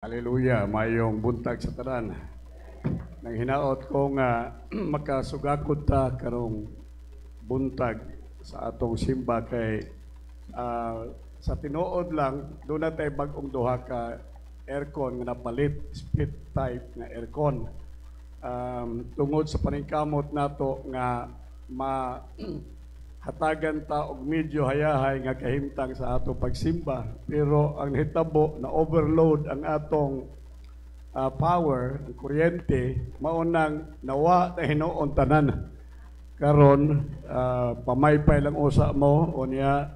Hallelujah, mayong buntag sa tanan. Nang hinaot ko nga makasugakod ta karong buntag sa atong simba kay sa tinuod lang doon na tayo bagong duha ka aircon nga napalit, split type nga aircon. Tungod sa paningkamot nato nga hatagan ta og medyo hayahay nga kahimtang sa ato pagsimba, pero ang hitabo na overload ang atong power, ang kuryente, maunang nawa na hinuon tanan karon. Pamaypay lang usa mo unya,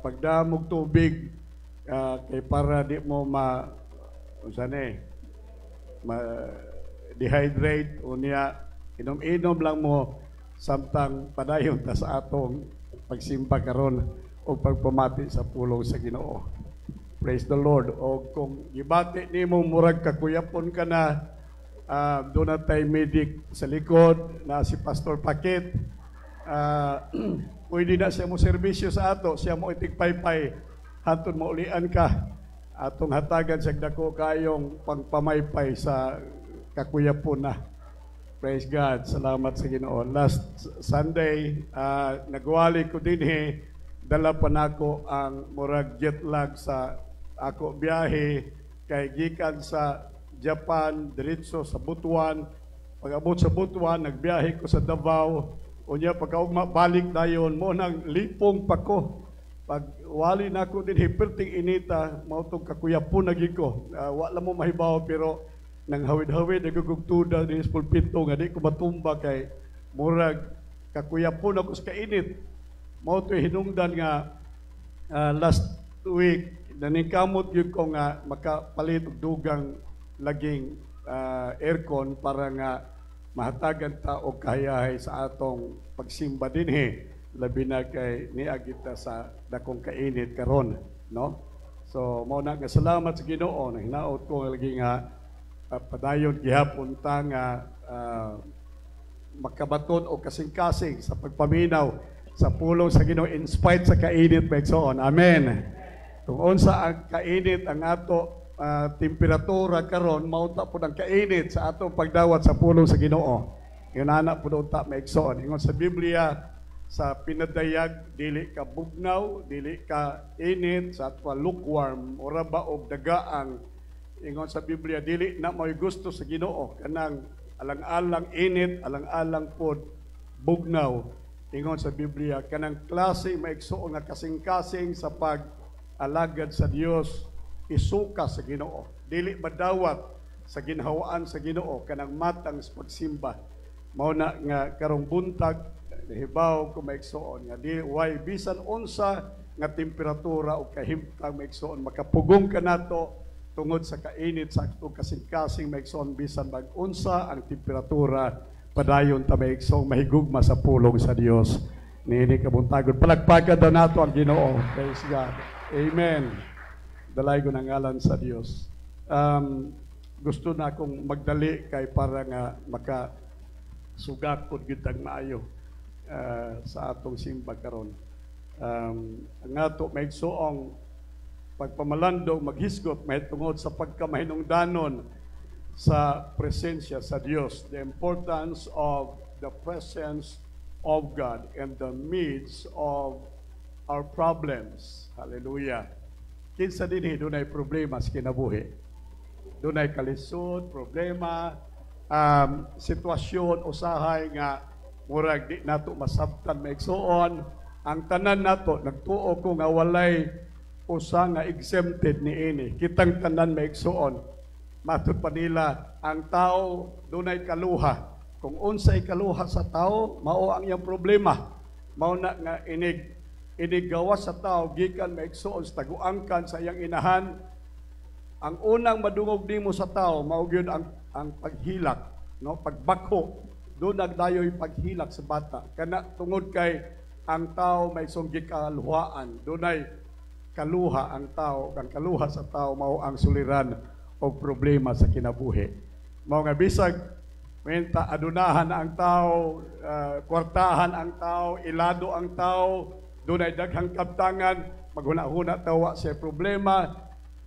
pagdamog tubig kay para di mo ma dehydrate unya, inom-inom lang mo samtang padayon ta sa atong pagsimba karon o pagpamati sa pulong sa Ginoo. Praise the Lord. O kung gibati nimo murag kakuyapon ka na, doon na tayo medic sa likod na si Pastor Pakit. Pwede na siya mo serbisyo sa ato, siya mo itigpaypay hantun mo ulian ka atong hatagan sa dako kayong pangpamaypay sa kakuyapon na. Praise God. Salamat sa Ginoo. Last Sunday, nagwali ko din dala pa nako ang murag jet lag sa ako biyahe kay gikan sa Japan diretso sa Butuan. Pag-abot sa Butuan, nagbiyahe ko sa Davao. Unya pagkaugma balik dayon mo nang lipong pa ko. Pag wali nako din perting inita, mao tong kakuyapon na gid ko. Wala mo mahibaw pero nang hawid-hawid nagugugtuda din sa pulpito nga di ko matumba kay murag kakuyapon ako sa kainit. Mao to hinungdan nga last week naningkamot gyud ko nga makapalit og dugang laging aircon para nga mahatagan ta og kahayahay sa atong pagsimba dinhi, labi na kay niagita sa dakong kainit karon, no? So mao na nga salamat sa Ginoo na hinaot ko lagi nga padayon gihapon ta nga makabaton o kasing-kasing sa pagpaminaw sa pulong sa Ginoo in spite sa kainit maigsoon. Amen. Kung unsa ang kainit ang ato temperatura karon, maunta po ang kainit sa atong pagdawat sa pulong sa Ginoo. Yun anak po unta maigsoon. Ingon sa Biblia, sa pinadayag dili ka bugnaw, dili ka init, sa atwa lukewarm ora ba og dagaang. Ingon sa Biblia, dili na mo'y gusto sa Ginoo kanang alang-alang init, alang-alang pod bugnaw. Ingon sa Biblia, kanang klase maigsoon nga kasing-kasing sa pag-alagad sa Dios, isuka sa Ginoo. Dili madawat sa ginhawaan sa Ginoo kanang matang sa pagsimba. Mao na nga karong buntag nahibaw ko maigsoon nga di way bisan unsa nga temperatura o kahimtang maigsoon makapugong ka nato tungod sa kainit sa kasing-kasing maigsoon bisan bag-unsa ang temperatura, padayon ta maigsoong mahigugma sa pulong sa Dios. Niini kabuntagon palagpagan daw nato ang Ginoo. Praise God. Amen. Dalay ko ng ngalan sa Dios. Gusto na akong magdali kay para nga makasugakod gyud ang maayo sa atong simba karon. Ang ato maigsoong pagpamalandong maghisgot mahitungod sa pagkamahinungdanon sa presensya sa Dios, the importance of the presence of God in the midst of our problems. Hallelujah. Kinsa dinhi dunay problema sa kinabuhi, dunay kalisod, problema, sitwasyon usahay nga murag di nato masabtan maigsoon. Ang tanan nato nagtuo ko nga walay usa nga exempted niini. Kitang tanan maigsoon. Matud pa nila, ang tao dunay kaluha. Kung unsay kaluha sa tao, mao ang iyang problema. Mao na nga inigawas sa tao gikan maigsoon sa taguangkan sa iyang inahan. Ang unang madungog nimo sa tao mao gyud ang paghilak, no? Pagbako. Doon nagdayoy paghilak sa bata. Kana tungod kay ang tao may sunggik kaluhaan. Dunay kaluha ang tao, ang kaluha sa tao mao ang suliran o problema sa kinabuhi. Mao nga bisag menta adunahan ang tao, kwartahan ang tao, ilado ang tao, dunay daghang kabtangan, maghuna-huna tawa sa problema,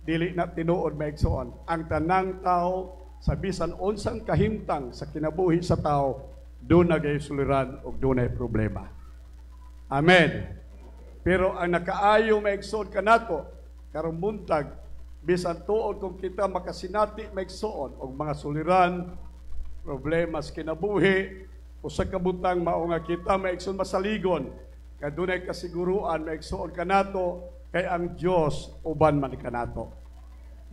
dili na tinuod maigsoon. Ang tanang tao sa bisan unsang kahimtang sa kinabuhi sa tao, doon nagay suliran o doon ay problema. Amen. Pero ang nakaayo maigsoon kanato karong buntag, bisan tuod kung kita makasinati maigsoon og mga suliran, problema sa kinabuhi, usa ka butang mao nga kita maigsoon masaligon, kay dunay kasiguruan maigsoon kanato kay ang Dios uban man kanato.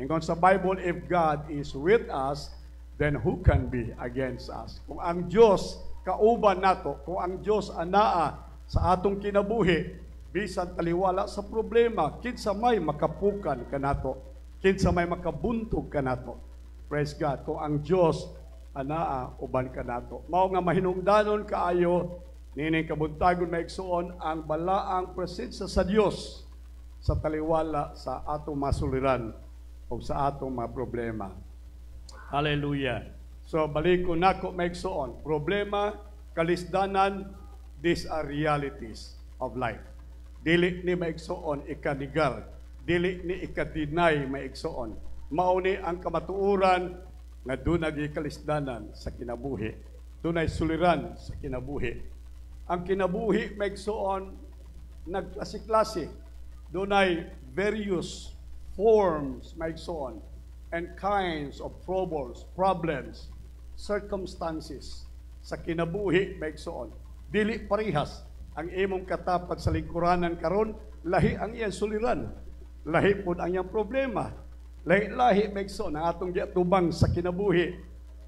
Ingon sa Bible, if God is with us, then who can be against us? Kung ang Dios kauban nato, kung ang Dios anaa sa atong kinabuhi, bisan taliwala sa problema, kinsa may makapukan kanato, kinsa may makabuntog kanato. Praise God. Kung ang Dios anaa uban kanato. Mao nga mahinungdanon kaayo nining kabuntagon maigsoon ang balaang presensya sa Dios sa taliwala sa atong masuliran o sa atong mga problema. Hallelujah. So balik ko nako maigsoon, problema, kalisdanan, these are realities of life. Dili ni maigsoon ikanigal, dili ni ikadinay maigsoon. Mao ni ang kamatuoran nga dunay kalisdanan sa kinabuhi, dunay suliran sa kinabuhi. Ang kinabuhi maigsoon nagklase-klase, dunay various forms maigsoon and kinds of troubles, problems, circumstances sa kinabuhi maigsoon. Dili parihas ang imong katapag sa lingkuranan karon, lahi ang iyang suliran, lahi pud ang iyang problema, lahi maigsoon ang atong giatubang sa kinabuhi.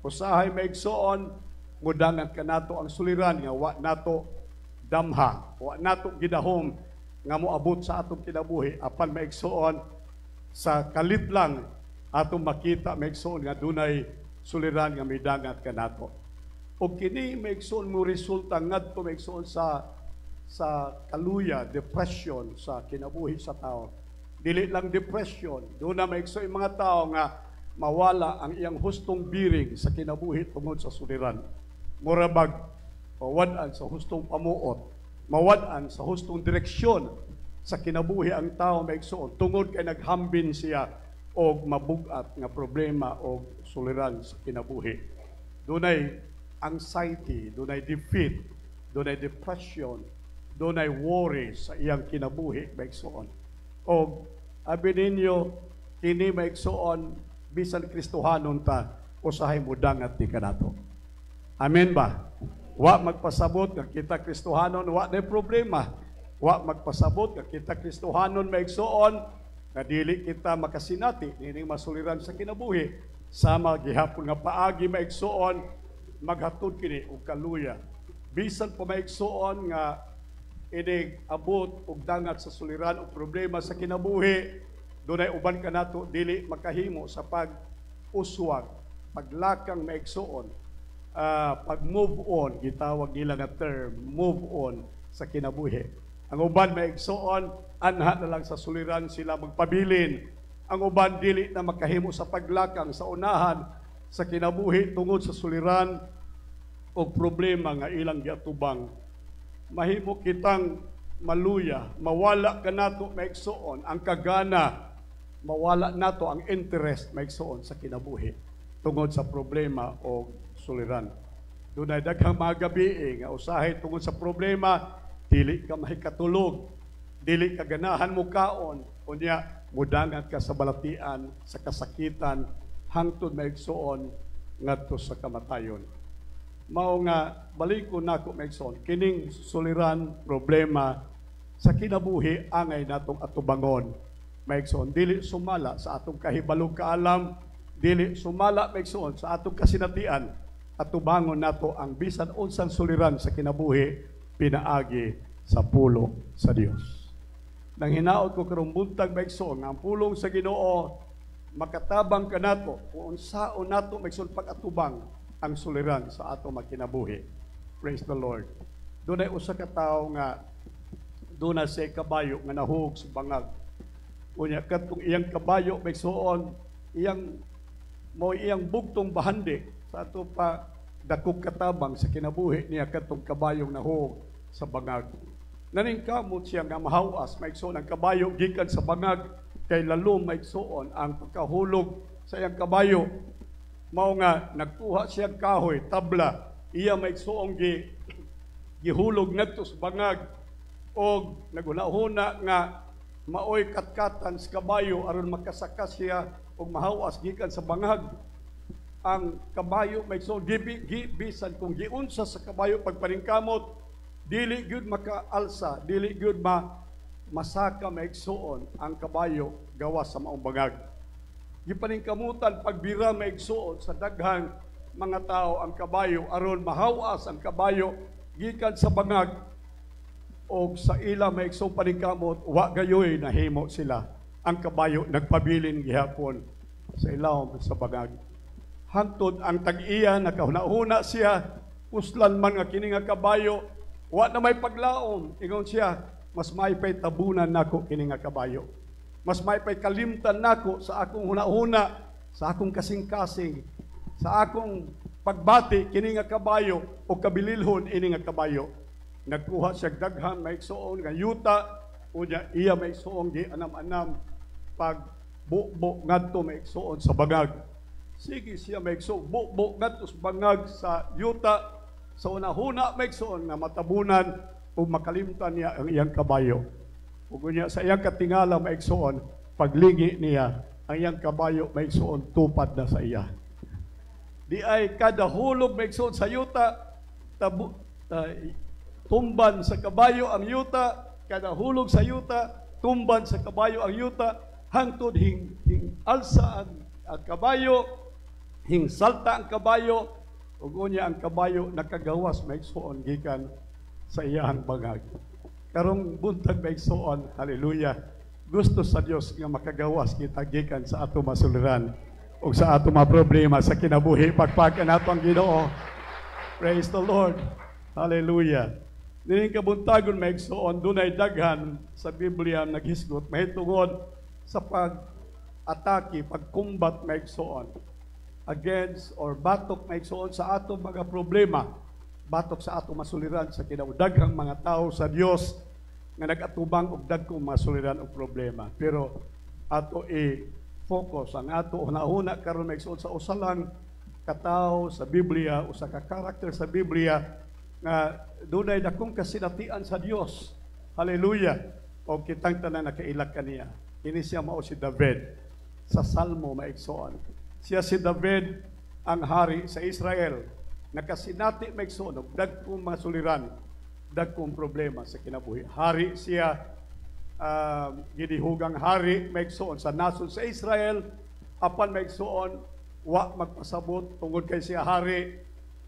Usahay maigsoon mudangan kanato ang suliran nga wa nato damha, wa nato gidahom nga moabot sa atong kinabuhi, apan maigsoon sa kalit lang atong makita maigsoon nga dunay suliran nga midangat kanato. O kini maigsoon mo resulta ngadto maigsoon sa kaluya, depression sa kinabuhi sa tao. Dili lang depression, doon na maigsoon mga tao nga mawala ang iyang hustong biring sa kinabuhi tungod sa suliran. Murabag mawad-an sa hustong pamuot, mawad-an sa hustong direksyon sa kinabuhi ang tao maigsoon tungod kay naghambin siya og mabugat nga problema o suliran sa kinabuhi. Dunay anxiety, dunay defeat, dunay depression, dunay worry sa iyang kinabuhi maigsoon. O abi ninyo kini maigsoon bisan Kristohanon ta usahay mudangat ni kanato. Amen ba? Wa magpasabot nga kita Kristohanon wa na problema. Wa magpasabot nga kita Kristohanon maigsoon nga dili kita makasinati nining masuliran sa kinabuhi. Sama gihapon nga paagi maigsoon maghatod kini og kaluya. Bisan pa maigsoon nga inig abot og dangat sa suliran o problema sa kinabuhi, dunay uban kanato dili makahimo sa pag-uswag, paglakang maigsoon, pag-move on, gitawag nila nga term, move on sa kinabuhi. Ang uban maigsoon, anha na lang sa suliran sila magpabilin. Ang uban dili na makahimo sa paglakang sa unahan sa kinabuhi tungod sa suliran o problema nga ilang giatubang. Mahimo kitang maluya, mawala ka nato maigsoon ang kagana, mawala nato ang interest maigsoon sa kinabuhi tungod sa problema o suliran. Dunay daghang mga gabi nga usahay tungod sa problema, dili ka mahikatulog, dili ka ganahan mo kaon, unya mudangat ka sa balatian, sa kasakitan, hangtod maigsoon ngadto sa kamatayon. Mao nga baliko nako maigsoon kining suliran problema sa kinabuhi angay natong atubangon maigsoon dili sumala sa atong kahibalog kaalam, dili sumala maigsoon sa atong kasinatian, atubangon nato ang bisan unsang suliran sa kinabuhi pinaagi sa pulong sa Dios. Nang hinaot ko karong buntag maigsoon ang pulong sa Ginoo makatabang kanato kung unsaon nato maigsoon pag-atubang ang suliran sa ato makinabuhi. Praise the Lord. Doon ay usa ka tawo nga doon na siya kabayo nga nahug sa bangag. Unya katong iyang kabayo maigsoon iyang bugtong bahandi sa ato pa dakog katabang sa kinabuhi niya katong kabayong nahug sa bangag. Naning kamot siya nga mahawas maigsoon ang kabayo gikan sa bangag kay lalom maigsuon ang pagkahulog sa iyang kabayo. Mao nga nagkuha siya kahoy, tabla, iya maigsuong gihulog ngadto sa bangag og naghuna-huna nga maoy katkatan sa kabayo aron makasakas siya og mahawas gikan sa bangag. Ang kabayo maigsuon bisan kung giunsa sa kabayo pagpaningkamot, dili gyud makaalsa, dili gyud masaka maigsuon ang kabayo gawas sa maong bangag. Gipaningkamutan pagbira maigsuon sa daghang mga tao ang kabayo aron mahawas ang kabayo gikan sa bangag, o sa ila maigsuong paningkamot wa gayoy nahimo sila. Ang kabayo nagpabilin gihapon sa ilawom sa bangag. Hangtod ang tag-iya nakahuna-huna siya, puslan man nga kini nga kabayo, wa na may paglaom. Ingon siya, mas maipay tabunan nako kini nga kabayo. Mas maipay kalimtan nako sa akong huna-huna, sa akong kasing-kasing, sa akong pagbati kini nga kabayo o kabililhon ini nga kabayo. Nagkuha siya daghang maigsuon nga yuta, unya iya maigsuon gi anam-anam pag bukbok ngadto maigsuon sa bangag. Sige siya maigsuon bukbok ngadto sa bangag sa yuta, sa una-huna maigsuon nga matabunan o makalimtan niya ang iyang kabayo. Ug unya sa iyang katingala maigsuon, pagligi niya ang iyang kabayo maigsuon tupad na sa iya. Di ay kada hulog maigsuon sa yuta, tumban sa kabayo ang yuta, kada hulog sa yuta, tumban sa kabayo ang yuta, hangtod alsa ang kabayo, salta ang kabayo, ug unya ang kabayo nakagawas maigsuon gikan sa iyang bangag. Karong buntag maigsuon, hallelujah, gusto sa Dios nga makagawas kita gikan sa ato masuliran o sa ato mga problema sa kinabuhi. Pagpakan nato ang Ginoo. Praise the Lord. Hallelujah. Dining kabuntagon maigsuon, dunay daghan sa Biblia naghisgot mahitungod sa pag-atake, pagkumbat maigsuon against or batok maigsuon sa ato mga problema, batok sa ato masuliran sa kinabudaghang mga tao sa Dios nga nagatubang og dagkong masuliran og problema. Pero ato i-focus ang ato una-una karon maigsuon sa usalang katao sa Biblia, usa ka karakter sa Biblia nga dunay dakong kasinatian sa Dios. Hallelujah. O kitang tanan nakailag kaniya. Ini siya mao si David sa Salmo maigsuon. Siya si David ang hari sa Israel. Nakasinati maigsuon og dagkong masuliran, dagkong problema sa kinabuhi. Hari siya, gidihugang hari maigsuon sa nasod sa Israel. Apan maigsuon wa magpasabot tungod kay siya hari,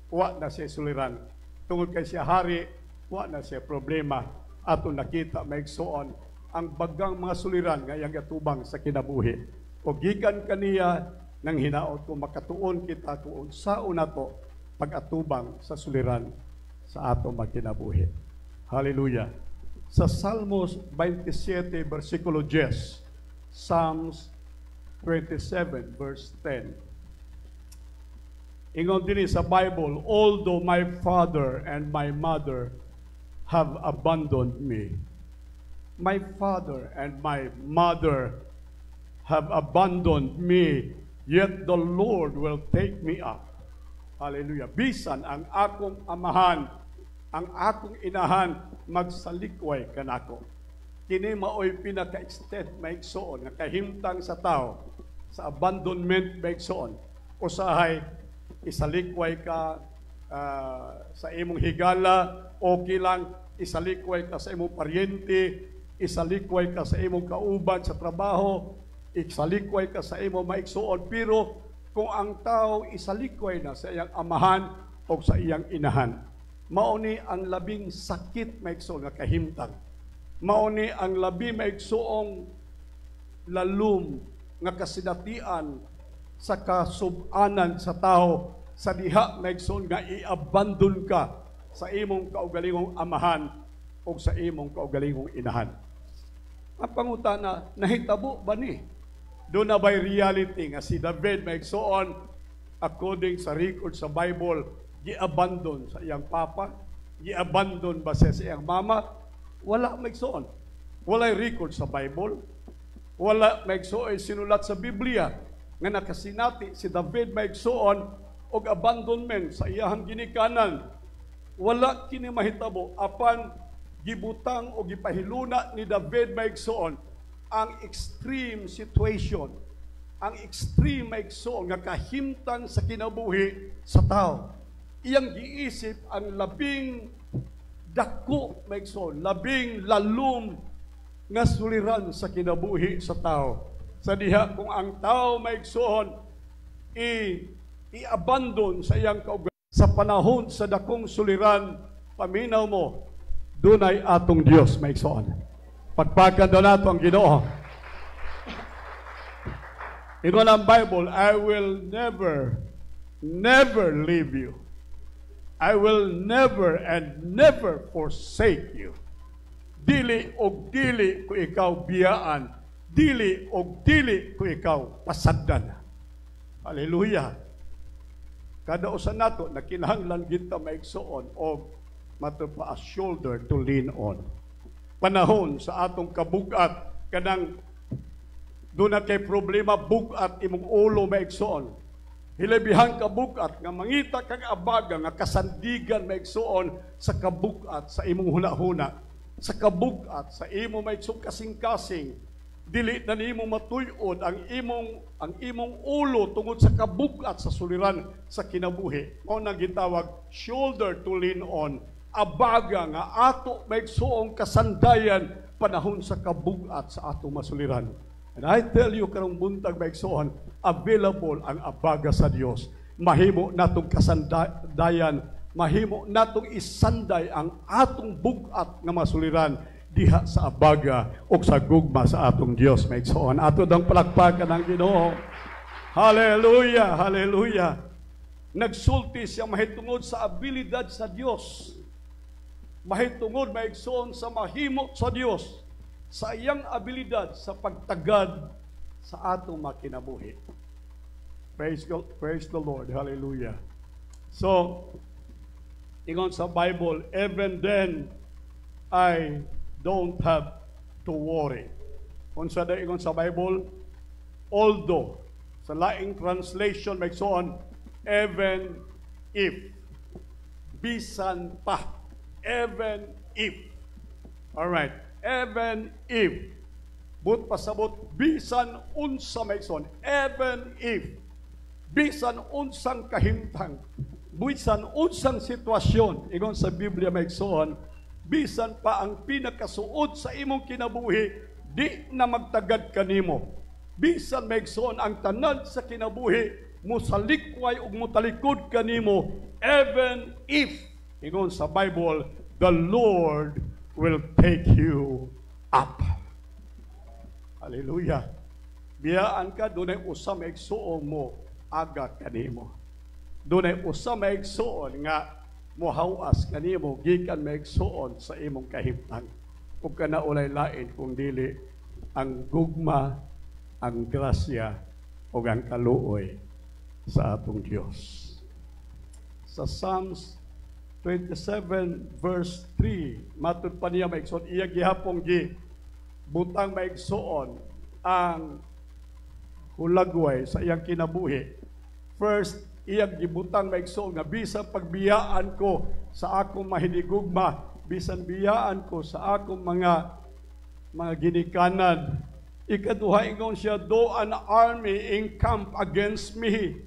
wa na siya suliran. Tungod kay siya hari, wa na siya problema. Ato nakita maigsuon ang bagang mga suliran nga iyang gatubang sa kinabuhi. O gikan kaniya nang hinaot kung makatuon kita kung sao nato pag-atubang sa suliran sa ato magkinabuhi. Hallelujah. Sa Salmos 27 versikulo 10, Psalms 27 verse 10. Ingon din sa Bible, although my father and my mother have abandoned me. My father and my mother have abandoned me, yet the Lord will take me up. Hallelujah. Bisan ang akong amahan, ang akong inahan, magsalikway kanako. Kini maoy pinaka-extent maigsoon nga kahimtang sa tao sa abandonment maigsoon. Usahay isalikway ka sa imong higala, okay lang. Isalikway ka sa imong paryente, isalikway ka sa imong kauban sa trabaho, isalikway ka sa imong maigsuon. Pero kung ang tao isalikway na sa iyang amahan o sa iyang inahan, mauni ang labing sakit maigsuon nga kahimtang. Mauni ang labi maigsuong lalum nga kasinatian sa kasub-anan sa tao sa diha maigsuon nga i-abandon ka sa imong kaugalingong amahan o sa imong kaugalingong inahan. Ang pangutana, nahitabo ba ni? Doon na ba'y reality nga si David maigsuon according sa record sa Bible, gi-abandon sa iyang papa? Gi-abandon ba sa iyang mama? Wala maigsuon. Wala'y record sa Bible. Wala maigsuon sinulat sa Biblia nga nakasinati si David maigsuon og abandonment sa iyahang ginikanan. Wala kini mahitabo apan gibutang o gipahiluna ni David maigsuon ang extreme situation, ang extreme maigsuon nga kahimtang sa kinabuhi sa tao. Iyang giisip ang labing dako maigsuon, labing lalom nga suliran sa kinabuhi sa tao. Sa diha kung ang tao maigsuon i-abandon sa iyang kaugalingon sa panahon sa dakong suliran, paminaw mo, dunay atong Dios maigsuon. Pagpakan daw nato ang Ginoo. Ingon ang Bible, I will never leave you. I will never and never forsake you. Dili og dili ko ikaw biyaan, dili og dili ko ikaw pasagdan. Hallelujah. Kada usa nato nakinahanglan kita maigsuon og matupa a shoulder to lean on. Panahon sa atong kabugat kanang doon na kay problema bugat imong ulo maigsuon. Hilabihang kabugat nga mangita kang abaga nga kasandigan maigsuon sa kabugat sa imong hunahuna. Sa kabugat sa imo maigsuon kasing-kasing, dili na nimo matuyod ang imong ulo tungod sa kabugat sa suliran sa kinabuhi. Mao nang gitawag shoulder to lean on. Abaga nga ato maigsuong kasandayan panahon sa kabugat sa ato masuliran. And I tell you karong buntag maigsuon, available ang abaga sa Dios. Mahimo natong kasandayan, mahimo natong isanday ang atong bugat nga masuliran diha sa abaga o sa gugma sa atong Dios maigsuon. Ato dang palakpakan ang Ginoo. Hallelujah, hallelujah. Nagsulti siya mahitungod sa abilidad sa Dios. Mahitungod maigsuon sa mahimo sa Dios, sa iyang abilidad sa pagtagad sa atong makinabuhi. Praise the Lord. Hallelujah. So, ingon sa Bible, even then, I don't have to worry. Unsa da ingon sa Bible, although, sa laing translation, maigsuon, even if, bisan pa, even if. Alright. Even if. But pasabot, bisan unsa maigsoon. Even if. Bisan unsang kahimtang. Bisan unsang sitwasyon. Ingon sa Biblia maigsoon, bisan pa ang pinakasuod sa imong kinabuhi, di na magtagad kanimo. Bisan maigsoon ang tanan sa kinabuhi, musalikway ug mutalikod kanimo, even if. Ingon sa Bible, the Lord will take you up. Hallelujah. Biyaan ka, dunay usa maigsuon mo, aga kanimo. Dunay usa maigsuon nga mohawas kanimo, gikan maigsuon sa imong kahimtang. Ug kana ulay lain kung dili ang gugma, ang grasya, ug ang kaluoy sa atong Dios. Sa Psalms 27 verse 3, matud pa niya maigsoon, iya gihapong butang maigsoon ang hulagway sa iyang kinabuhi. First, iyang gibutang maigsoon nga bisan pagbiyaan ko sa akong mahinigugma, bisan biyaan ko sa akong mga ginikanan. Ikaduha, ingon siya, though an army encamp against me.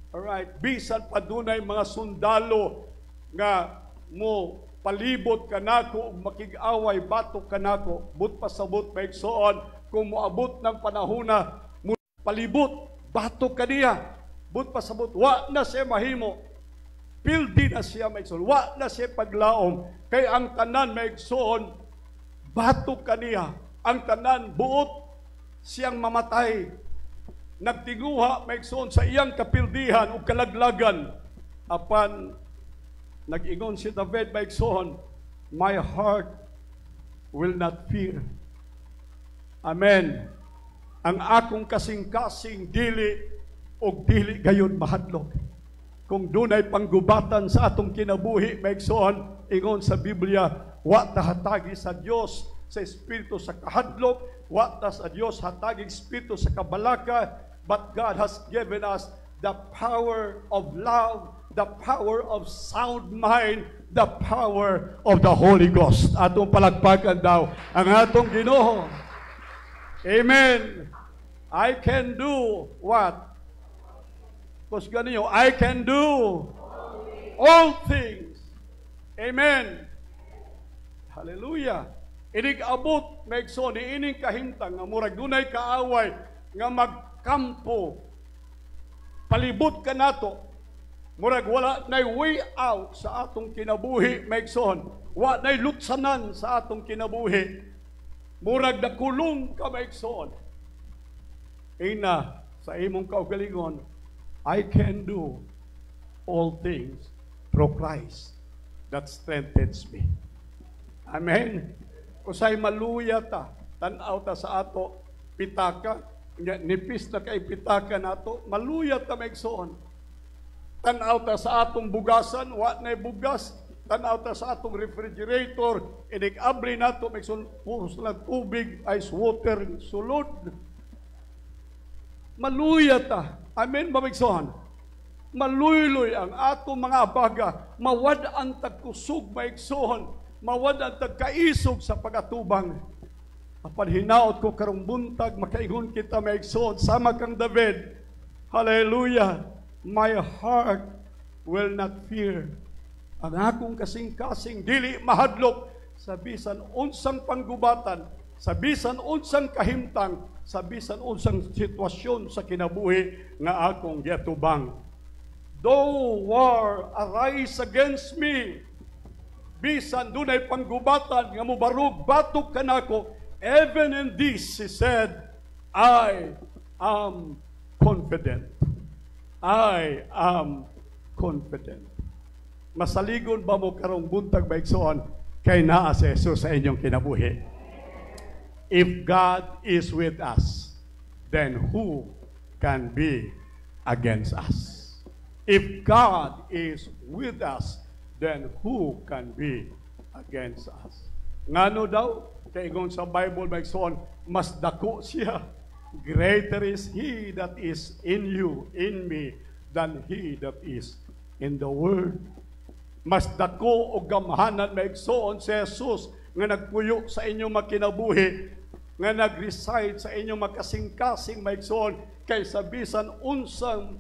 Alright, bisan padunay mga sundalo nga mo palibot kanako ug makig-away batok kanako, but pasabot maigsoon kung moabot ng panahona mo palibot batok kaniya, but pasabot wa na siya mahimo, pildi na siya maigsoon, wa na siya paglaom, kay ang tanan maigsoon batok kaniya, ang tanan buot siyang mamatay. Nagtiguha maigsoon sa iyang kapildihan ug kalaglagan, apan nag-ingon si David maigsoon, my heart will not fear. Amen. Ang akong kasing-kasing dili o dili gayon mahadlok. Kung dunay panggubatan sa atong kinabuhi maigsoon, ingon sa Biblia, wa tahatagi sa Dios sa espiritu sa kahadlok, wa ta sa Dios hatagig espiritu sa kabalaka, but God has given us the power of love, the power of sound mind, the power of the Holy Ghost. Atong palagpagan daw ang atong Ginoo. Amen. I can do what? Kusga ninyo, I can do all things. Amen. Hallelujah. Inig abot, maigsoon, iining kahimtang, nga murag dunay kaaway, nga magkampo, palibot ka nato, murag wala na'y way out sa atong kinabuhi, maigsoon, wala na'y lutsanan sa atong kinabuhi, murag nakulong ka, maigsoon. Ina, sa imong kaugalingon, I can do all things through Christ that strengthens me. Amen. Kusay maluya ta, tanaw ta sa ato, pitaka, nipis na kay pitaka nato, maluya ta maigsoon. Tanaw ta sa atong bugasan, wa na'y bugas, tanaw ta sa atong refrigerator, inig-abli nato, maigsoon, puros lang tubig, ice water, sulod. Maluya ta. Amen, mamigsoon. Maluyloy ang atong mga abaga, mawad ang tagkusog, maigsoon, mawad ang tagkaisog sa pagatubang. Apan hinaot ko karong buntag, makaingon kita, maigsoon, sama kang David. Hallelujah. My heart will not fear. Ang akong kasing-kasing dili mahadlok sa bisan unsang panggubatan, sa bisan unsang kahimtang, sa bisan unsang sitwasyon sa kinabuhi nga akong giatubang. Though war arise against me, bisan dunay panggubatan nga mobarug batok kanako, even in this, he said, I am confident. I am confident. Masaligon ba mo karong buntag maigsoon kay naa si Jesus sa inyong kinabuhi? If God is with us, then who can be against us? If God is with us, then who can be against us? Ngano daw? Kaigon sa Bible, maigsoon, mas dako siya. Greater is He that is in you, in me, than he that is in the world. Mas dako o gamhanan maigsoon si Jesus nga nagpuyo sa inyong makinabuhi, nga nag-reside sa inyong makasing-kasing maigsoon, kaysa bisan unsang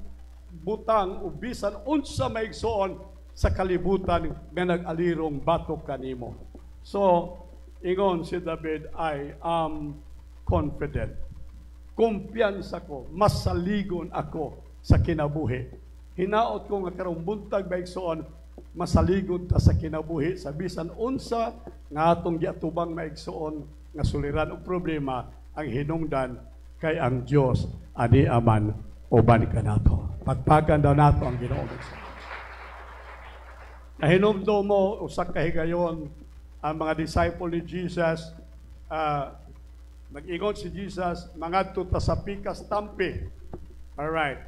butang o bisan unsa maigsoon sa kalibutan nga nag-alirong batok kanimo. So, ingon si David, I am confident. Kumpiyansa ko, masaligon ako sa kinabuhi. Hinaot ko nga karong buntag maigsoon, masaligon ta sa kinabuhi sa bisan unsa nga atong giatubang maigsoon nga suliran og problema ang hinungdan kay ang Dios ani aman uban kanato. Pagpagan daw nato ang Ginoo. Nahinumdo mo usa ka higayon ang mga disciple ni Jesus, nag-ingon si Jesus, mangadto ta sa pikas tampi. Alright.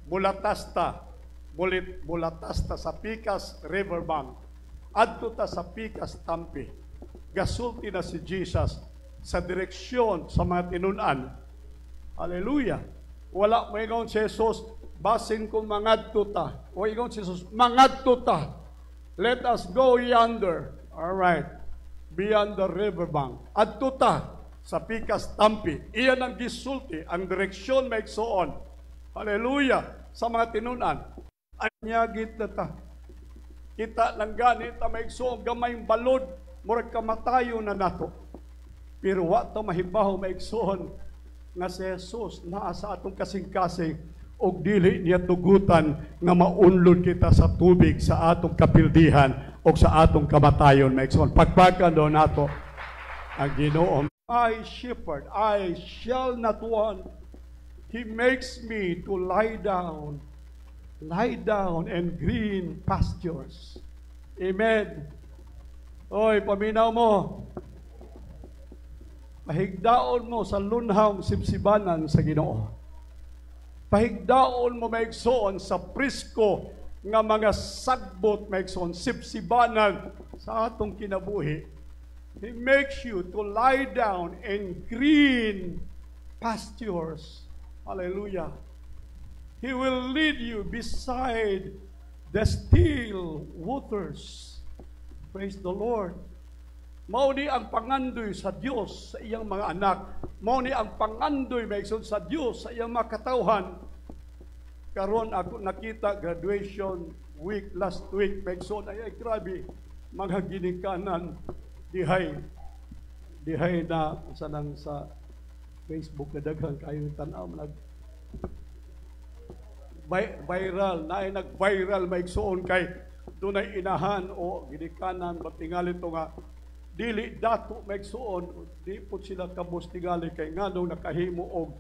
Bulatasta sa pikas riverbank. Adto ta sa pikas tampi. Gasulti na si Jesus sa direksyon sa mga tinunan. Hallelujah. Wala mo ingon si Jesus, basin kong mangadto ta. O ingon si Jesus, mangadto ta. Let us go yonder. Alright. Beyond the riverbank. Adto ta sa pikas tampi. Iyan ang gisulti, ang direksyon maigsoon. Hallelujah. Sa mga tinunan. Anyagit na ta. Kita lang ganit ta maigsoon, gamayng balod, murag kamatayo na nato. Pero wa ta mahibaw maigsoon nga si Jesus naa sa atong kasing-kasing og dili niya tugutan nga maunlod kita sa tubig sa atong kapildihan o sa atong kamatayon maigsoon. Pagpagan do nato ang Ginoo. My shepherd, I shall not want. He makes me to lie down in green pastures. Amen. Oy, paminaw mo. Pahigdaon mo sa lunhang sibsibanan sa Ginoo. Pahigdaon mo maigsoon sa prisko nga mga sagbot maigsoon sibsibanan sa atong kinabuhi. He makes you to lie down in green pastures. Hallelujah. He will lead you beside the still waters. Praise the Lord. Mao ni ang pangandoy sa Dios sa iyang mga anak. Mao ni ang pangandoy maigsoon sa Dios sa iyang mga katawhan. Karon ako nakita graduation week last week maigsoon ay grabe mga ginikanan dihay na sanang sa Facebook na daghang kayo tan-aw nag viral na ay nag-viral maigsoon kay dunay inahan o ginikanan batingali to nga dili dato maigsoon di po sila kabus tingali kay nganong nakahimo og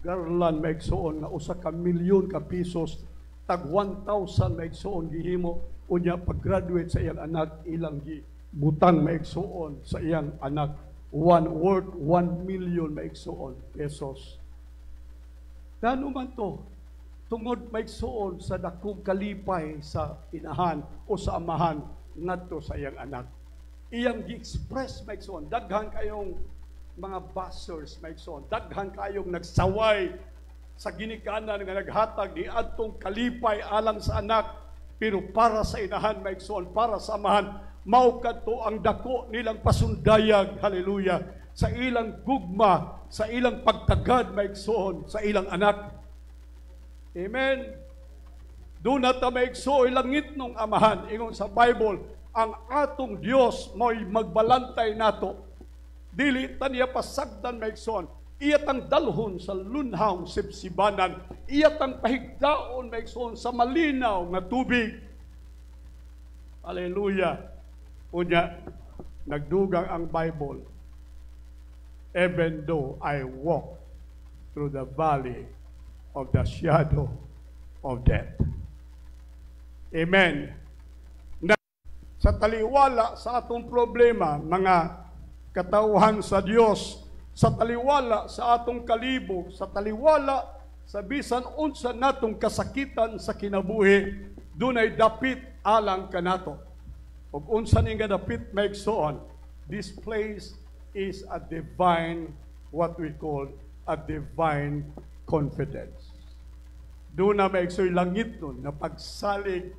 garland maigsoon nga usa ka milyon ka pesos tag 1,000 maigsoon gihimo unya pag-graduate sa iyang anak ilang butang maigsoon sa iyang anak worth 1 million maigsoon pesos. Dano man to tungod maigsoon sa dakong kalipay sa inahan o sa amahan ngadto sa iyang anak. Iyang gi-express maigsoon daghan kayong mga bashers maigsoon, daghan kayong nagsaway sa ginikanan nga naghatag ni adtong kalipay alang sa anak pero para sa inahan maigsoon, para sa amahan mao kadto ang dako nilang pasundayag, hallelujah, sa ilang gugma, sa ilang pagtagad maigsoon sa ilang anak. Amen. Doon na ta maigsoon langit nung amahan ingon sa Bible ang atong Dios mo'y magbalantay nato. Dili ta niya pasagdan maigsoon. Iyatang dalhon sa lunhaw sibsibanan. Iyatang pahigdaon maigsoon sa malinaw nga tubig. Hallelujah. Unya, nagdugang ang Bible. Even though I walk through the valley of the shadow of death. Amen. Sa taliwala sa atong problema, mga katawhan sa Dios, sa taliwala sa atong kalibog, sa taliwala sa bisan unsa natong kasakitan sa kinabuhi, dunay dapit alang kanato. Ug unsa ning dapit maigsoon, this place is a divine, what we call a divine confidence. Doon na maigsoy langit nun na pagsalig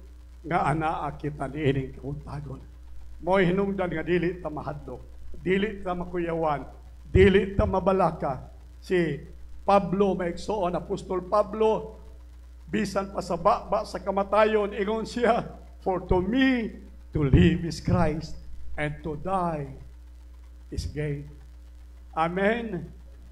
nga anaa kita niining kauntagon. Mo'y hinungdan nga dili ta mahadlok, dili ta makuyawan, dili ta mabalaka. Si Pablo maigsoon, Apostol Pablo, bisan pa sa baba sa kamatayon, ingon siya, for to me to live is Christ and to die is gain. Amen.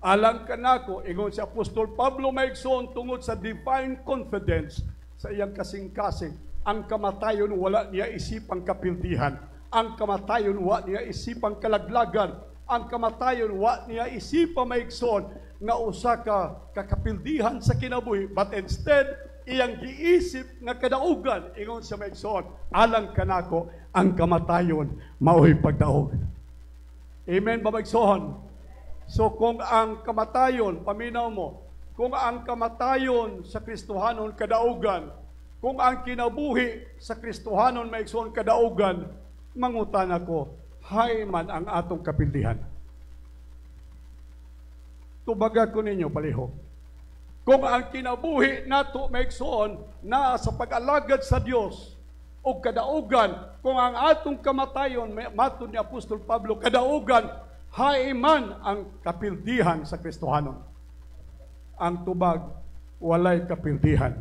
Alang kanako, ingon si Apostol Pablo maigsoon tungod sa divine confidence sa iyang kasing-kasing. Ang kamatayon wala niya isipang kapildihan. Ang kamatayon wala niya isipang kalaglagan. Ang kamatayon wala niya isipang maigsoon nga usa ka kakapildihan sa kinabuhi. But instead, iyang giisip nga kadaugan, ingon sa maigsoon, alang kanako, ang kamatayon mao'y pagdaog. Amen ba maigsoon? So kung ang kamatayon, paminaw mo, kung ang kamatayon sa Kristohanon kadaugan, kung ang kinabuhi sa Kristohanon maigsoon kadaugan, mangutan ako, hay man ang atong kapildihan. Tubaga ko ninyo paliho. Kung ang kinabuhi nato maigsoon na sa pag-alagad sa Dios o kadaugan, kung ang atong kamatayon, matud ni Apostol Pablo, kadaugan, hay man ang kapildihan sa Kristohanon. Ang tubag, walay kapildihan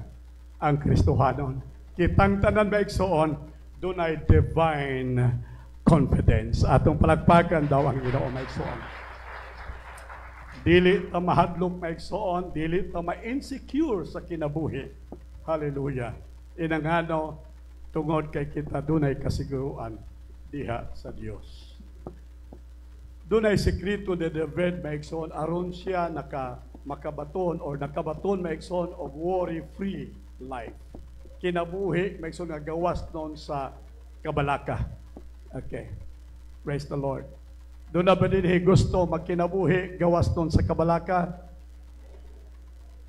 ang Kristohanon. Kitang tanan maigsoon, dunay divine confidence. Atong palagpakan daw ang Ginoo maigsoon. Dili ta mahadlok maigsoon, dili ta ma-insecure sa kinabuhi. Hallelujah. Inangano tungod kay kita dunay kasiguruan diha sa Dios. Dunay sekreto ni David maigsoon aron siya makabaton maigsoon of worry-free life. Kinabuhi maigsoon nga gawas noon sa kabalaka. Okay. Praise the Lord. Doon na ba din gusto magkinabuhi gawas noon sa kabalaka?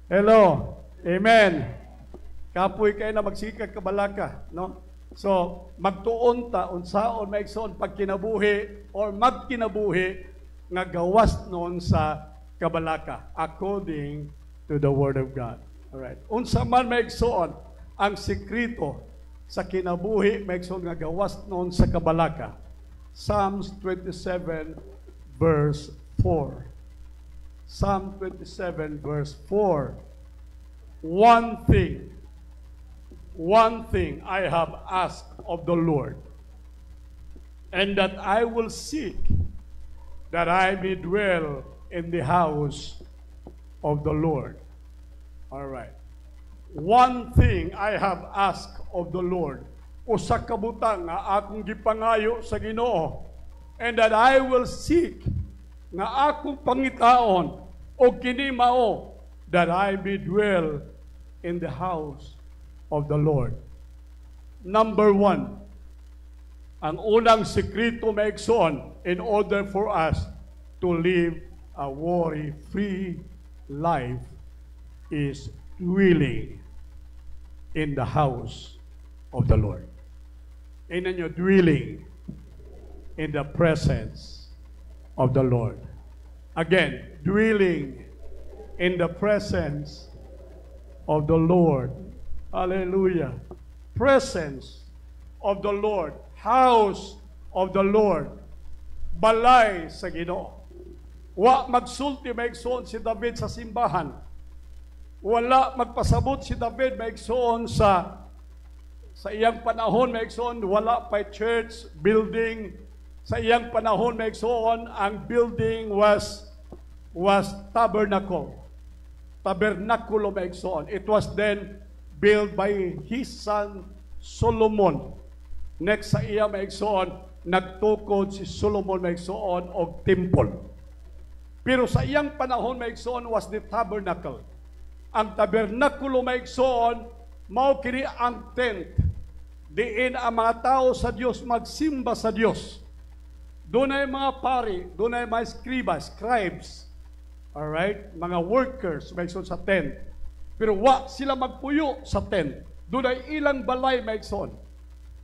Hello. Amen. Kapoy kayo na magsikag kabalaka, no? So, magtuon ta, unsaon maigsoon pagkinabuhi or magkinabuhi nga gawas noon sa kabalaka according to the Word of God. Alright. Unsa man maigsoon ang sekreto sa kinabuhi maigsoon nga gawas noon sa kabalaka. Psalms 27 verse 4. Psalm 27 verse 4. One thing I have asked of the Lord, and that I will seek, that I may dwell in the house of the Lord. All right. One thing I have asked of the Lord, usa ka butang nga akong gipangayo sa Ginoo, and that I will seek, nga akong pangitaon o kini mao, that I may dwell in the house of the Lord. Number one, ang unang sekreto maigsoon in order for us to live a worry-free life is dwelling in the house of the Lord. In your dwelling in the presence of the Lord. Again, dwelling in the presence of the Lord. Hallelujah. Presence of the Lord. House of the Lord. Balay sa Ginoo. Wa magsulti maigsoon si David sa simbahan. Wala magpasabot si David maigsoon sa iyang panahon maigsoon wala pa church building. Sa iyang panahon maigsoon ang building was tabernacle. Tabernakulo maigsoon. It was then built by his son Solomon. Next sa iya maigsoon, nagtukod si Solomon maigsoon og temple. Pero sa iyang panahon maigsoon was the tabernacle. Ang tabernakulo maigsoon mao kini ang tent diin ang mga tao sa Dios magsimba sa Dios. Doon ay mga pari, doon ay mga scribes, alright, mga workers maigsoon sa tent. Pero wa sila magpuyo sa tent. Doon ay ilang balay maigsoon.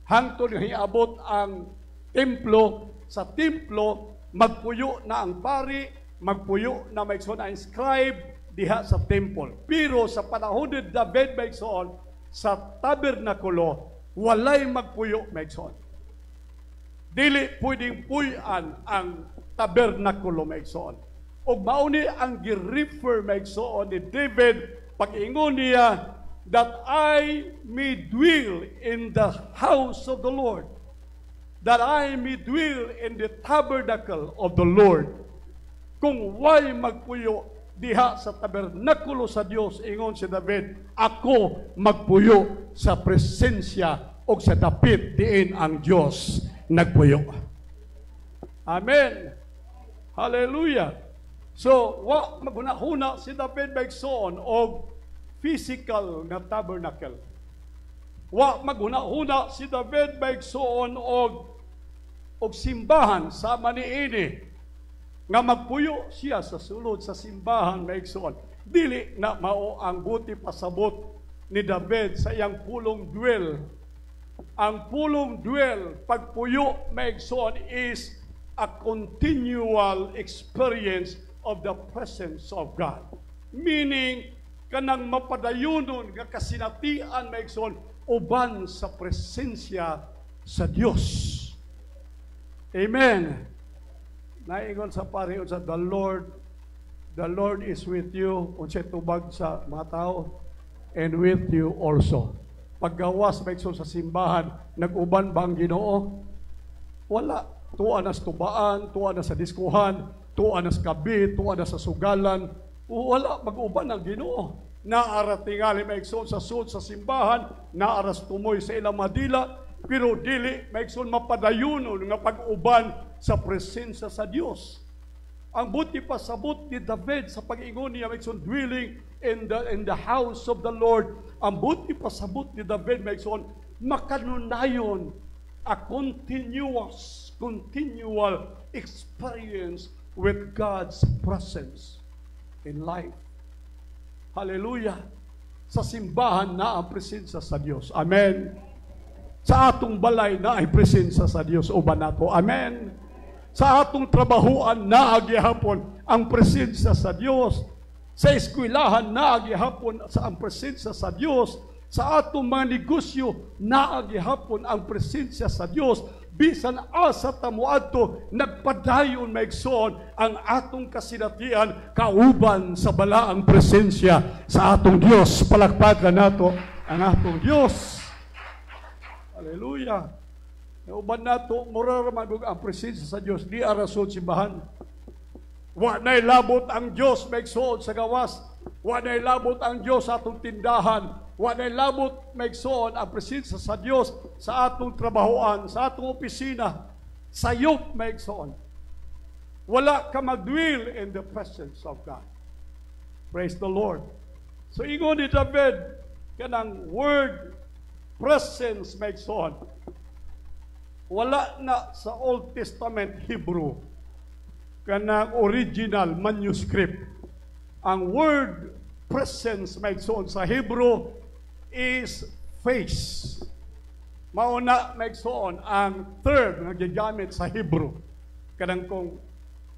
Hangtod nga hiabot ang templo, sa templo magpuyo na ang pari, magpuyo na maigsoon ang scribe diha sa temple. Pero sa panahon ni David maigsoon sa tabernakulo walay magpuyo maigsoon. Dili pwedeng puyan ang tabernakulo maigsoon. Og mauni ang gi-refer maigsoon ni David pag-ingon niya, that I may dwell in the house of the Lord, that I may dwell in the tabernacle of the Lord. Kung way magpuyo diha sa tabernakulo sa Dios, ingon si David, ako magpuyo sa presensya o sa dapit diin ang Dios nagpuyo. Amen. Hallelujah. So, wa maghuna-huna si David maigsoon og physical nga tabernacle. Wa maghuna-huna si David maigsoon og simbahan sama niini nga magpuyo siya sa sulod sa simbahan maigsoon. Dili na mao ang buti pasabot ni David sa iyang pulong dwell. Ang pulong dwell, pagpuyo maigsoon is a continual experience of the presence of God. Meaning, kanang mapadayunon nga kasinatian maigsoon uban sa presensya sa Dios. Amen. Naingon sa pari sa the Lord is with you, unsay tubag sa mga tao, and with you also. Paggawas maigsoon sa simbahan, nag-uban ba ang Ginoo? Wala. Tuwa na sa tubaan, tuwa na sa diskuhan, tuwa na sa kabit, tuwa na sa sugalan. Wala, mag-uban ang Ginoo. Naara tingali maigsoon sa sud sa simbahan, naaras tumoy sa ilang madila, pero dili maigsoon mapadayunon nga pag-uban sa presensya sa Dios. Ang buti pa sabot ni David sa pag-ingon niya maigsoon dwelling in the house of the Lord. Ang buti pa sabot ni David maigsoon makanunayon a continual experience with God's presence in life. Hallelujah. Sa simbahan na ang presensya sa Diyos. Amen. Sa atong balay na ay presensya sa Dios uban nato. Amen. Sa atong trabahoan na agihapon ang presensya sa Dios. Sa eskwelahan na agihapon sa ang presensya sa Dios. Sa atong mga negosyo na agihapon ang presensya sa Dios. Bisan asa tamo adto nagpadayon maigsoon ang atong kasinatian kauban sa balaang presensya sa atong Dios. Palakpakan nato ang atong Dios. Hallelujah. Nauban nato muraraman ang presensya sa Dios di arason simbahan. Wa nay labot ang Dios maigsoon sa gawas. Wa nay labot ang Dios sa atong tindahan. Wa nay labot maigsoon ang presensya sa Dios sa atong trabahoan, sa atong opisina, sa sayop maigsoon. Wala ka mag-dwell in the presence of God. Praise the Lord. So ingon ni David kanang word presence maigsoon. Wala na sa Old Testament Hebrew kanang original manuscript. Ang word presence maigsoon sa Hebrew is face. Mauna maigsoon ang term nga gigamit sa Hebrew. Kanang kung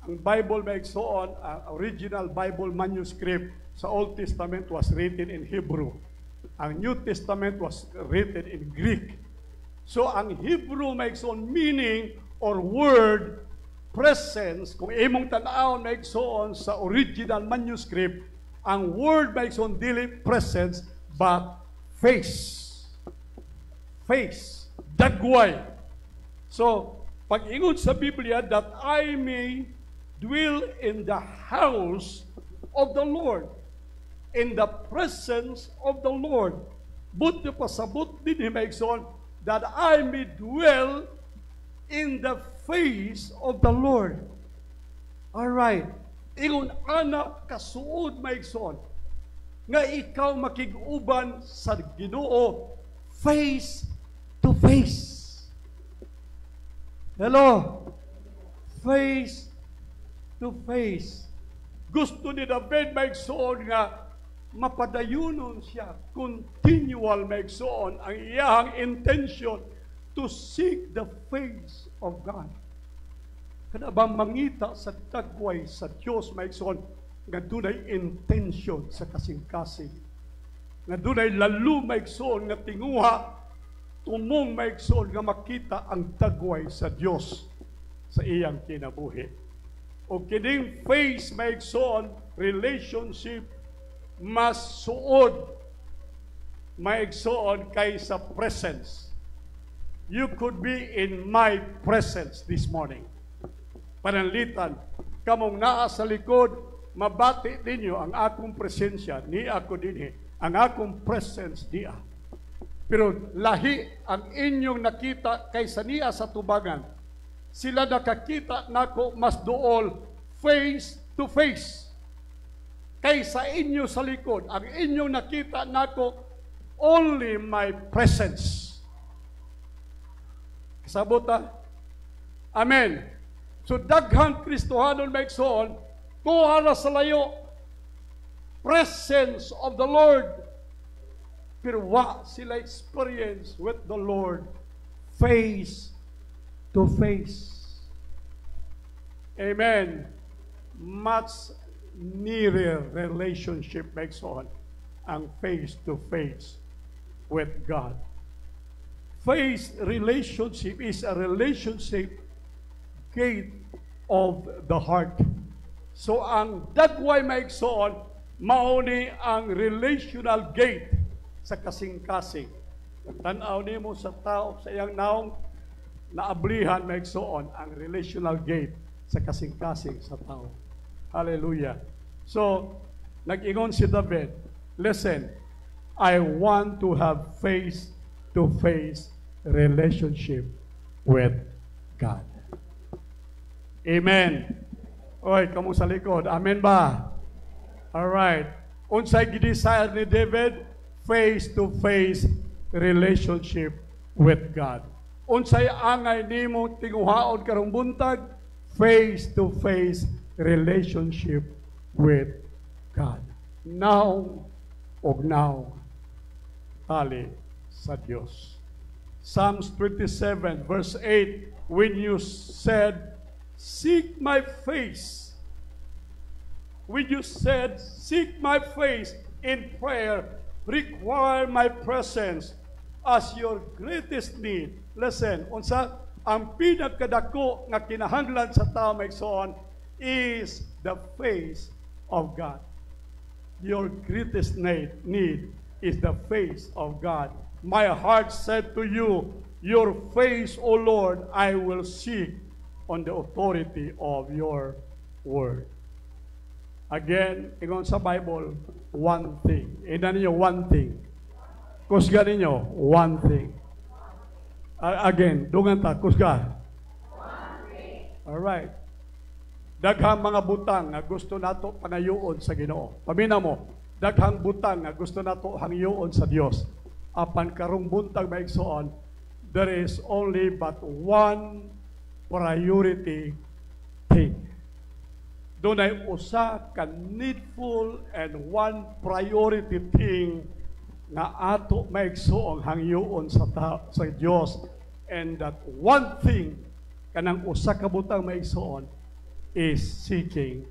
ang Bible maigsoon, ang original Bible manuscript sa Old Testament was written in Hebrew. Ang New Testament was written in Greek. So ang Hebrew maigsoon meaning or word presence, kung imong tan-awon maigsoon sa original manuscript, ang word maigsoon dili presence but face. Face. Dagway. So, pag-ingon sa Biblia, that I may dwell in the house of the Lord, in the presence of the Lord. Buti pasabot din ni maigsoon, that I may dwell in the face of the Lord. Alright. Ingon anak kasuod maigsoon nga ikaw makig-uban sa Ginoo face to face. Hello? Face to face. Gusto ni David maigsoon nga mapadayunon siya, continual maigsoon ang iyang intention to seek the face of God. Kada bang mangita sa tagway sa Dios maigsoon nga dunay intention sa kasing-kasing. Nga dunay lalo maigsoon nga tinguha tumong maigsoon nga makita ang tagway sa Dios sa iyang kinabuhi. O kining face maigsoon relationship mas suod maigsoon kaysa presence. You could be in my presence this morning. Pananlitan, kamong naa sa likod, mabati ninyo ang akong presensya, ni ako dinhi, ang akong presence niya. Pero lahi ang inyong nakita kaysa niya sa tubangan. Sila nakakita nako mas dool face to face. Kaysa inyo sa likod, ang inyong nakita nako only my presence. Kasabota? Amen. So daghang Kristohanon maigsoon, kuha sa layo, presence of the Lord. Pero wa sila experience with the Lord face to face. Amen. Much nearer relationship makes on ang face to face with God. Face relationship is a relationship gate of the heart. So ang dagway maigsoon mauni ang relational gate sa kasing-kasing. Tanaw nimo sa tao sa iyang naong naablihan maigsoon ang relational gate sa kasing-kasing sa tao. Hallelujah. So nag-ingon si David, listen, I want to have face-to-face relationship with God. Amen. Oy, kamu sa likod. Amen ba? Alright. Unsay gidesire ni David? Face-to-face relationship with God. Unsay angay nimo tinguhaon karong buntag? Face-to-face relationship with God. Now og now tali sa Dios. Psalms 27 verse 8, when you said, seek my face. When you said, seek my face in prayer, require my presence as your greatest need. Listen, unsa ang pinagkadako nga kinahanglan sa tao maigsoon is the face of God. Your greatest need is the face of God. My heart said to you, your face, O Lord, I will seek on the authority of your word. Again, ingon sa Bible, one thing. Ina ninyo, one thing. Kusga ninyo, one thing. Again, dungan ta, kusga. One thing. Alright. Daghang mga butang nga gusto nato pangayoon sa Ginoo. Pamina mo, daghang butang nga gusto nato hangyoon sa Dios. Apan karong buntag maigsoon, there is only but one priority thing. Doon ay usa ka needful and one priority thing nga ato maigsoong hangyoon sa Dios. And that one thing kanang usa ka butang maigsoon is seeking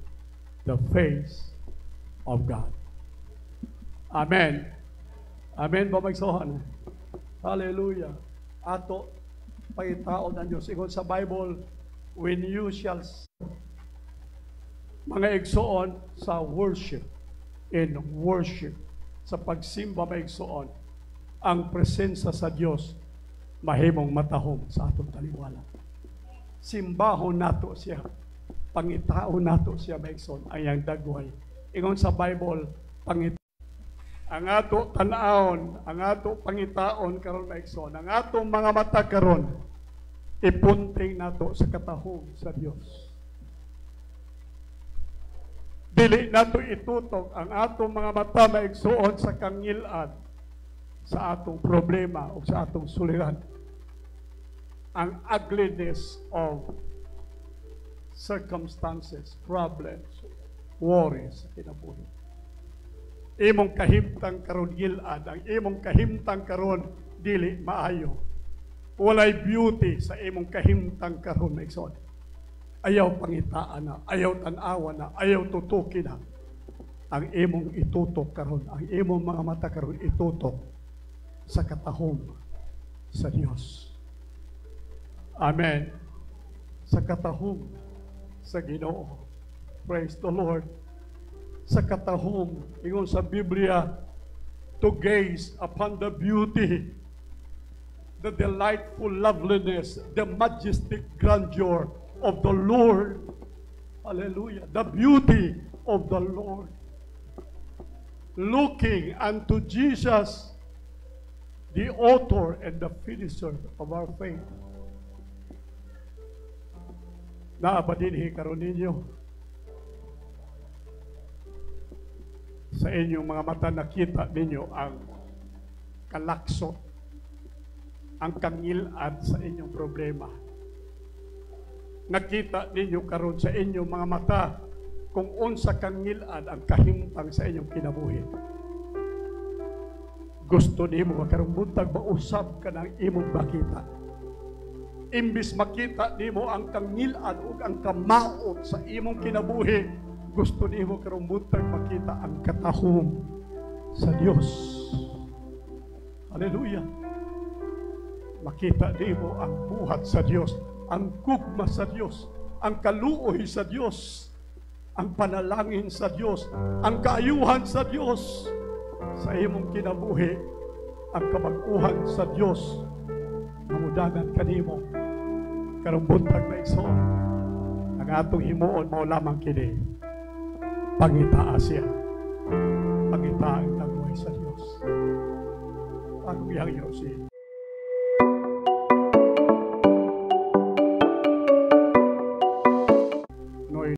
the face of God. Amen. Amen ba maigsoon? Hallelujah. Ato pangitaon ang Diyos. Ingon sa Bible, when you shall mga igsoon sa worship, in worship, sa pagsimba maigsoon, ang presensya sa Diyos mahimong matahom sa atong taliwala. Simbahon nato siya, pangitaon nato siya maigsoon, ayang dagway. Ingon sa Bible, ang ato tan-aon, ang ato pangitaon karon maigsoon, ang atong mga mata karon ipunting nato sa katahom sa Dios. Dili nato itutok ang atong mga mata maigsoon sa kangil-an sa atong problema o sa atong suliran. Ang ugliness of circumstances, problems, worries sa kinabuhi. Imong kahimtang karon gilad, ang imong kahimtang karon dili maayo. Walay beauty sa imong kahimtang karon maigsoon. Ayaw pangitaan na, ayaw tan-awan na, ayaw tutukin na. Ang imong itutok karon, ang imong mga mata karon itutok sa katahom sa Dios. Amen. Sa katahom sa Ginoo. Praise the Lord. Sa katahom, ingon sa Biblia, to gaze upon the beauty, the delightful loveliness, the majestic grandeur of the Lord. Hallelujah. The beauty of the Lord. Looking unto Jesus, the author and the finisher of our faith. Naabadinhi karon ninyo sa inyong mga mata, nakita ninyo ang kalakso, ang kangilad sa inyong problema. Nakita ninyo karon sa inyong mga mata kung unsa kangilad ang kahimtang sa inyong kinabuhi. Gusto nimo karong buntag mausab ka ng imong makita. Imbis makita nimo ang kangilad ug ang kamaot sa imong kinabuhi, gusto nimo karong buntag makita ang katahom sa Dios. Hallelujah. Makita nimo ang buhat sa Dios, ang gugma sa Dios, ang kaluoy sa Dios, ang panalangin sa Dios, ang kaayuhan sa Dios sa imong kinabuhi, ang kabag-uhan sa Dios. Mamudanan kanimo karong buntag na igsoon. Ang atong himuon mo lamang kini, pangitaa siya, pangitaa ang taguay sa Dios. Ang iyang Diyos